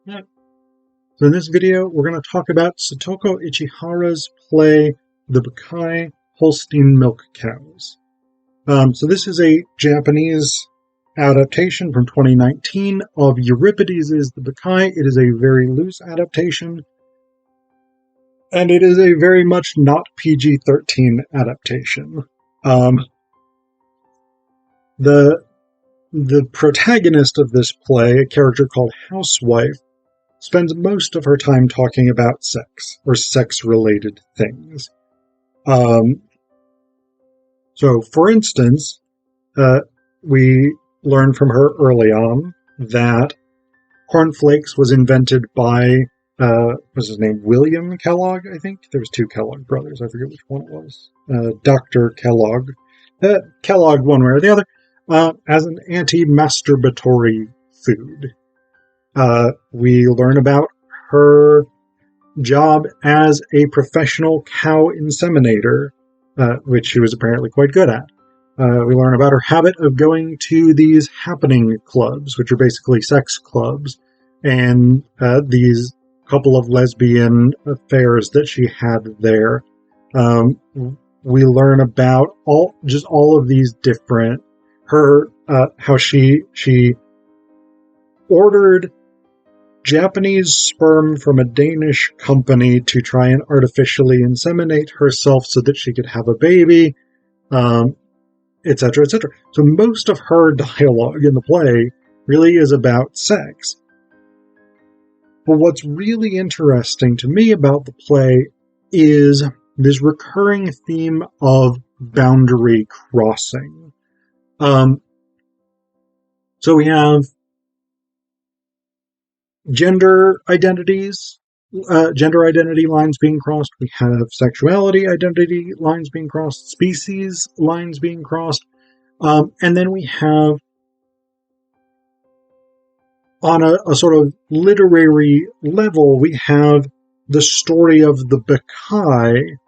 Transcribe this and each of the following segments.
Yeah. So in this video, we're going to talk about Satoko Ichihara's play, The Bacchae, Holstein Milk Cows. So this is a Japanese adaptation from 2019 of Euripides' The Bacchae. It is a very loose adaptation, and it is a very much not PG-13 adaptation. The protagonist of this play, a character called Housewife, spends most of her time talking about sex or sex-related things. So, for instance, we learn from her early on that cornflakes was invented by, what's his name, William Kellogg, I think? There was two Kellogg brothers, I forget which one it was. Dr. Kellogg. Kellogg one way or the other, as an anti-masturbatory food. We learn about her job as a professional cow inseminator, which she was apparently quite good at. We learn about her habit of going to these happening clubs, which are basically sex clubs, and these couple of lesbian affairs that she had there. We learn about all of these different, how she ordered Japanese sperm from a Danish company to try and artificially inseminate herself so that she could have a baby, etc., etc. So most of her dialogue in the play really is about sex. But what's really interesting to me about the play is this recurring theme of boundary crossing. So we have gender identity lines being crossed. We have sexuality identity lines being crossed, species lines being crossed. And then we have, on a sort of literary level, we have the story of the Bacchae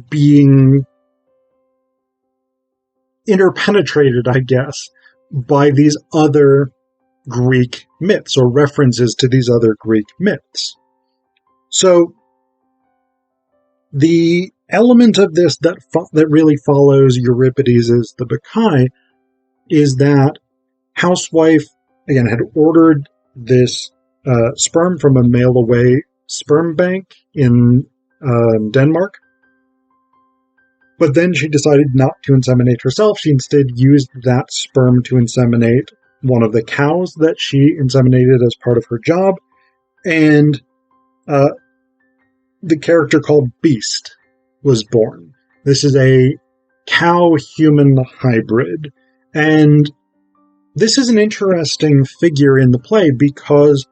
being interpenetrated, I guess, by these other Greek myths, or references to these other Greek myths. So the element of this that really follows Euripides' The Bacchae is that Housewife, again, had ordered this sperm from a mail-away sperm bank in Denmark, but then she decided not to inseminate herself. She instead used that sperm to inseminate one of the cows that she inseminated as part of her job, and the character called Beast was born. This is a cow-human hybrid, and this is an interesting figure in the play because,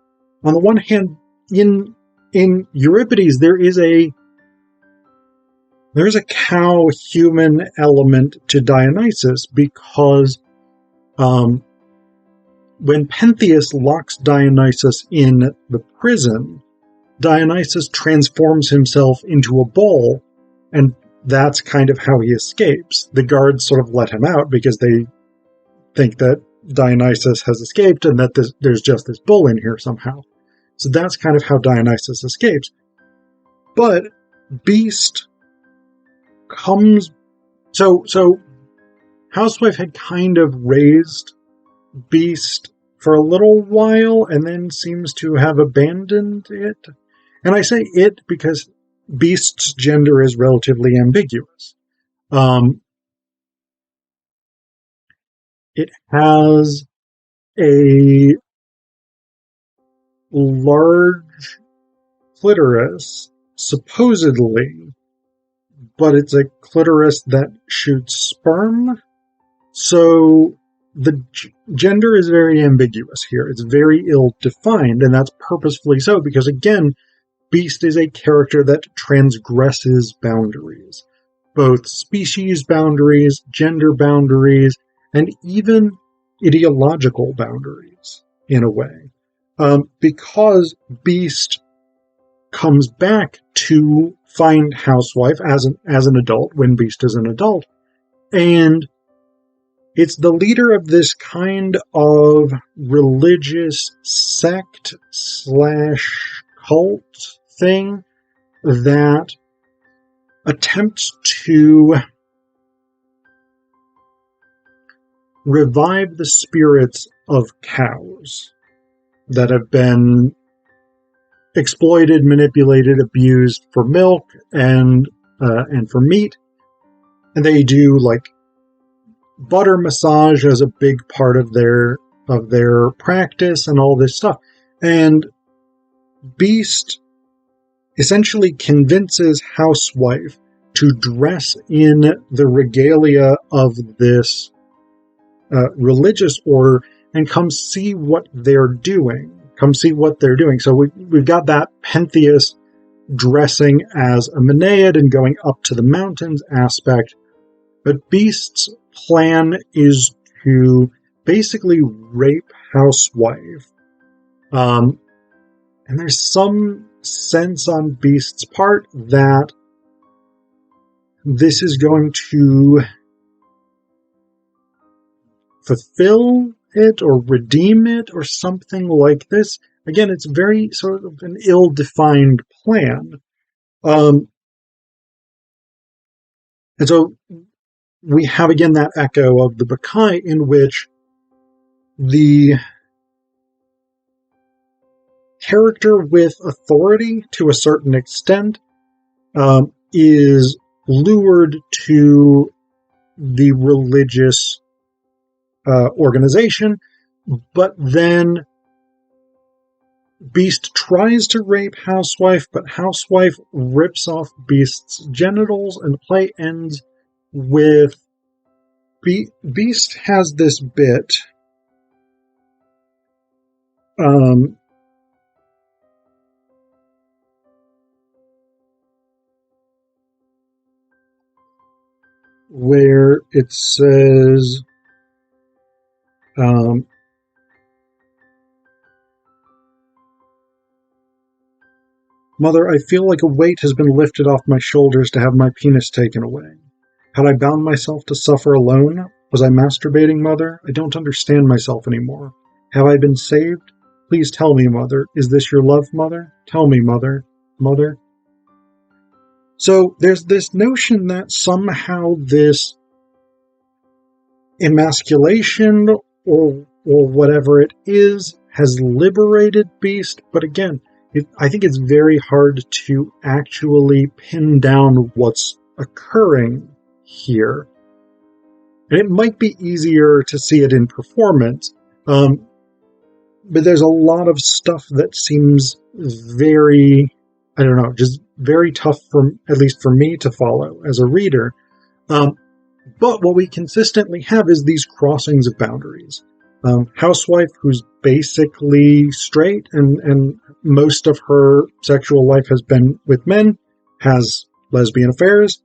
on the one hand, in Euripides there is a cow-human element to Dionysus, because when Pentheus locks Dionysus in the prison, Dionysus transforms himself into a bull, and that's kind of how he escapes. The guards sort of let him out because they think that Dionysus has escaped and that there's just this bull in here somehow. So that's kind of how Dionysus escapes. But Beast comes... So Housewife had kind of raised Beast for a little while and then seems to have abandoned it. And I say it because Beast's gender is relatively ambiguous. It has a large clitoris, supposedly, but it's a clitoris that shoots sperm. So the gender is very ambiguous here. It's very ill-defined, and that's purposefully so, because again, Beast is a character that transgresses boundaries. Both species boundaries, gender boundaries, and even ideological boundaries, in a way. Because Beast comes back to find Housewife as an adult, when Beast is an adult, and it's the leader of this kind of religious sect slash cult thing that attempts to revive the spirits of cows that have been exploited, manipulated, abused for milk and for meat. And they do like butter massage as a big part of their practice and all this stuff. And Beast essentially convinces Housewife to dress in the regalia of this religious order and come see what they're doing. So we've got that Pentheus dressing as a Maenad and going up to the mountains aspect. But Beast's plan is to basically rape Housewife. And there's some sense on Beast's part that this is going to fulfill it or redeem it or something like this. Again, it's very sort of an ill-defined plan. And so we have again that echo of the Bacchae in which the character with authority to a certain extent is lured to the religious organization, but then Beast tries to rape Housewife, but Housewife rips off Beast's genitals, and the play ends with Beast has this bit where it says Mother, I feel like a weight has been lifted off my shoulders to have my penis taken away. Had I bound myself to suffer alone? Was I masturbating, Mother? I don't understand myself anymore. Have I been saved? Please tell me, Mother. Is this your love, Mother? Tell me, Mother. Mother? So there's this notion that somehow this emasculation or whatever it is has liberated Beast, but again, I think it's very hard to actually pin down what's occurring here. And it might be easier to see it in performance, but there's a lot of stuff that seems very, I don't know, just very tough, at least for me to follow as a reader. But what we consistently have is these crossings of boundaries. Housewife, who's basically straight and most of her sexual life has been with men, has lesbian affairs.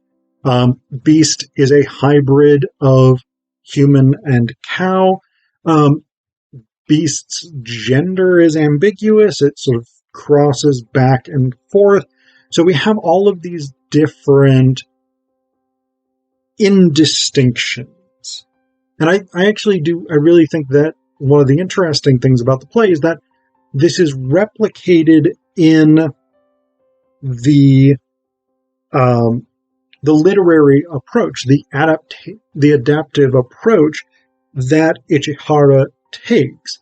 Beast is a hybrid of human and cow. Beast's gender is ambiguous. It sort of crosses back and forth. So we have all of these different indistinctions. And I really think that one of the interesting things about the play is that this is replicated in the literary approach, the adaptive approach that Ichihara takes,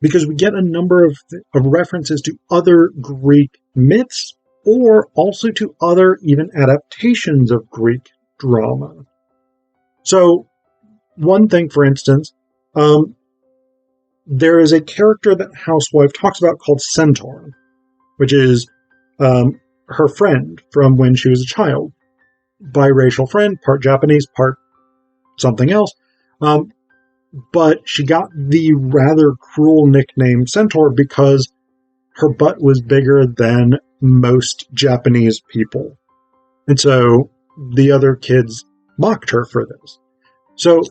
because we get a number of references to other Greek myths or also to other even adaptations of Greek drama. So one thing, for instance, there is a character that Housewife talks about called Centaur, which is her friend from when she was a child. Biracial friend, part Japanese, part something else. But she got the rather cruel nickname Centaur because her butt was bigger than most Japanese people. And so the other kids mocked her for this. So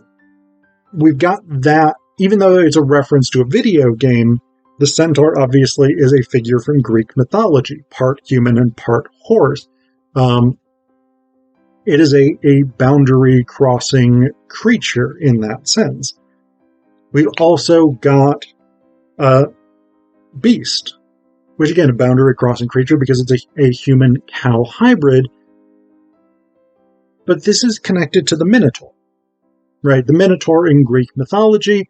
we've got that, even though it's a reference to a video game, the centaur obviously is a figure from Greek mythology, part human and part horse. it is a boundary-crossing creature in that sense. We've also got beast, which again, a boundary-crossing creature because it's a human-cow hybrid. But this is connected to the Minotaur, right? The Minotaur in Greek mythology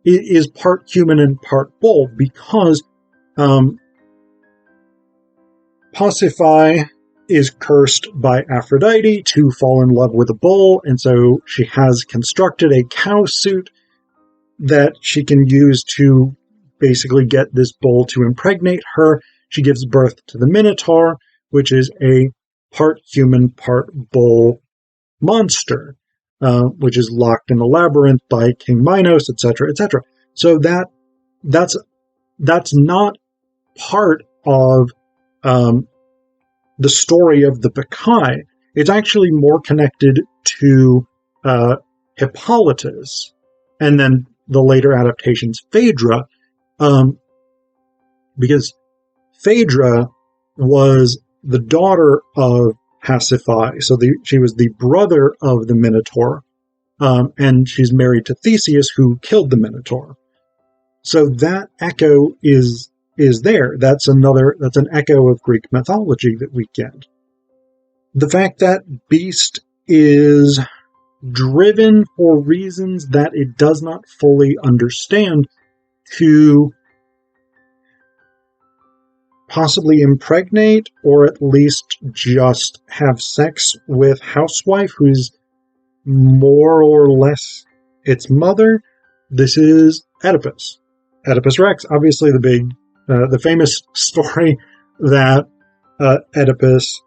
is part human and part bull because Pasiphae is cursed by Aphrodite to fall in love with a bull, and so she has constructed a cow suit that she can use to basically get this bull to impregnate her. She gives birth to the Minotaur, which is a part human, part bull monster, which is locked in a labyrinth by King Minos, etc., etc. So that's not part of the story of the Bacchae. It's actually more connected to Hippolytus, and then the later adaptations, Phaedra, because Phaedra was the daughter of Pasiphae, so she was the brother of the Minotaur, and she's married to Theseus, who killed the Minotaur. So that echo is there. That's an echo of Greek mythology that we get. The fact that beast is driven for reasons that it does not fully understand to possibly impregnate or at least just have sex with Housewife, who's more or less its mother. This is Oedipus. Oedipus Rex, obviously the famous story that Oedipus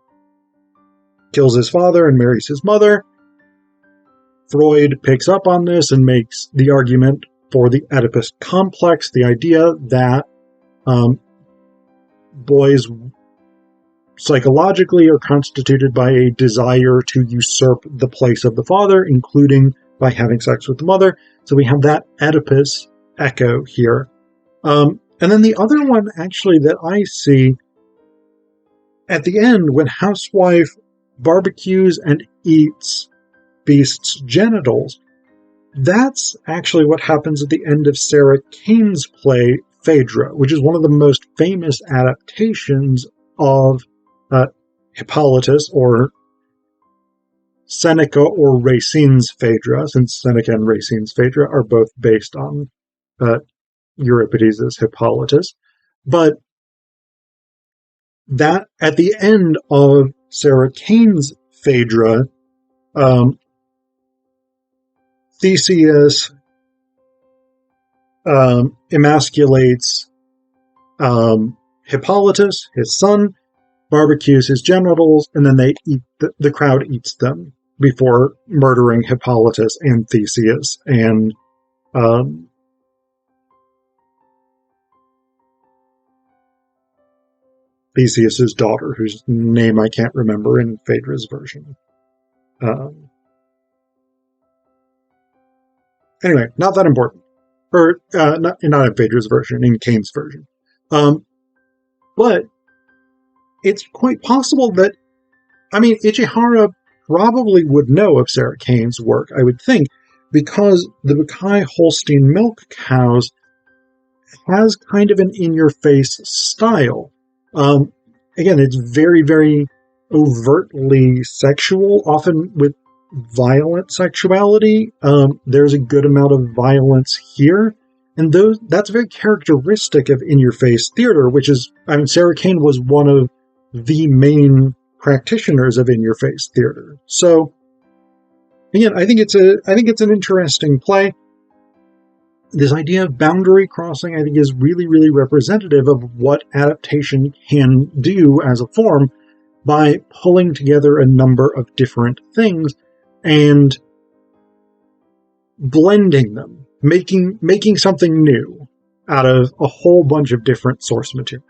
kills his father and marries his mother. Freud picks up on this and makes the argument for the Oedipus complex, the idea that boys psychologically are constituted by a desire to usurp the place of the father, including by having sex with the mother. So we have that Oedipus echo here. And then the other one, actually, that I see at the end, when Housewife barbecues and eats Beast's genitals, that's actually what happens at the end of Sarah Kane's play, Phaedra, which is one of the most famous adaptations of Hippolytus, or Seneca or Racine's Phaedra, since Seneca and Racine's Phaedra are both based on Euripides' Hippolytus. But that, at the end of Sarah Kane's Phaedra, Theseus emasculates Hippolytus, his son, barbecues his genitals, and then the crowd eats them before murdering Hippolytus and Theseus and Theseus's daughter, whose name I can't remember in Phaedra's version. Anyway, not that important. Or not in Phaedra's version, in Kane's version. But it's quite possible that, Ichihara probably would know of Sarah Kane's work, I would think, because the Bacchae Holstein Milk Cows has kind of an in-your-face style. Again, it's very, very overtly sexual, often with violent sexuality. There's a good amount of violence here, and that's very characteristic of in-your-face theater, which is, Sarah Kane was one of the main practitioners of in-your-face theater. So, again, I think it's an interesting play. This idea of boundary crossing, I think, is really, really representative of what adaptation can do as a form by pulling together a number of different things and blending them, making something new out of a whole bunch of different source material.